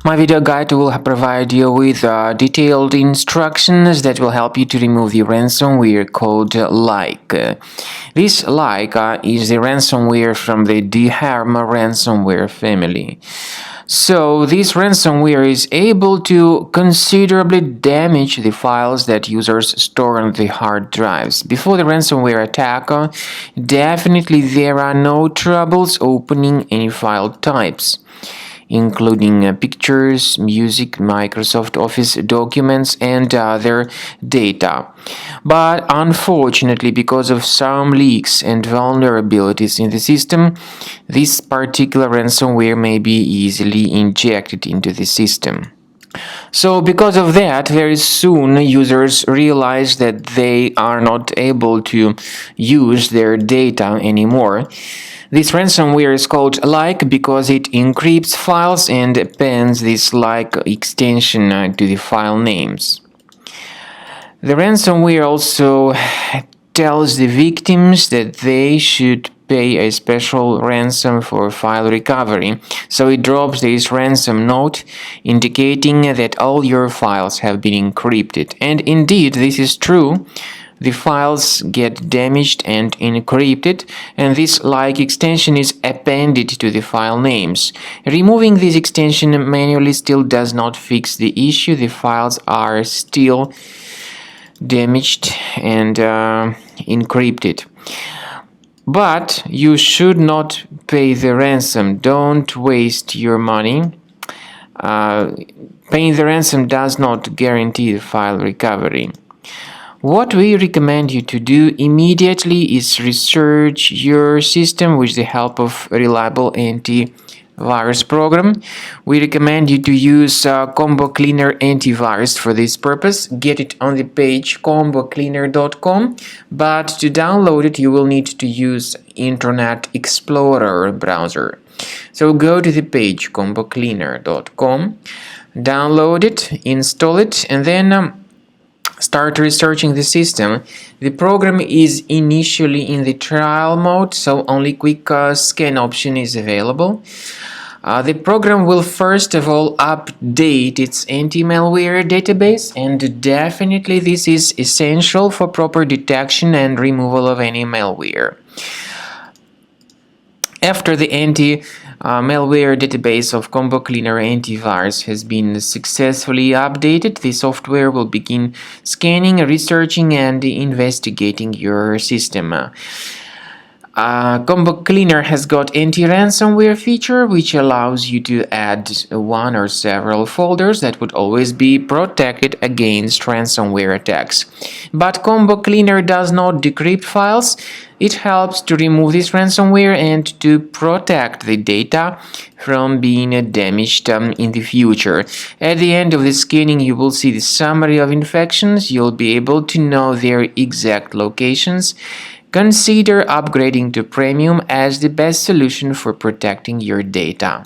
My video guide will provide you with detailed instructions that will help you to remove the ransomware called Like. This Like is the ransomware from the DHarm ransomware family. So this ransomware is able to considerably damage the files that users store on the hard drives. Before the ransomware attack, definitely there are no troubles opening any file types, including pictures, music, Microsoft Office documents, and other data. But unfortunately, because of some leaks and vulnerabilities in the system, this particular ransomware may be easily injected into the system. So because of that, very soon users realize that they are not able to use their data anymore. This ransomware is called Like because it encrypts files and appends this Like extension to the file names. The ransomware also tells the victims that they should pay a special ransom for file recovery, so it drops this ransom note indicating that all your files have been encrypted. And indeed, this is true. The files get damaged and encrypted, and this Like extension is appended to the file names. Removing this extension manually still does not fix the issue. The files are still damaged and encrypted. But you should not pay the ransom. Don't waste your money. Paying the ransom does not guarantee the file recovery. What we recommend you to do immediately is research your system with the help of reliable antivirus program. We recommend you to use Combo Cleaner Antivirus for this purpose. Get it on the page combocleaner.com, but to download it you will need to use Internet Explorer browser. So go to the page combocleaner.com, download it, install it, and then start researching the system. The program is initially in the trial mode, so only quick scan option is available. The program will first of all update its anti-malware database, and definitely this is essential for proper detection and removal of any malware. After the anti-malware database of Combo Cleaner Antivirus has been successfully updated, the software will begin scanning, researching, and investigating your system. Combo Cleaner has got anti-ransomware feature, which allows you to add one or several folders that would always be protected against ransomware attacks. But Combo Cleaner does not decrypt files. It helps to remove this ransomware and to protect the data from being damaged in the future. At the end of the scanning, you will see the summary of infections. You'll be able to know their exact locations. Consider upgrading to Premium as the best solution for protecting your data.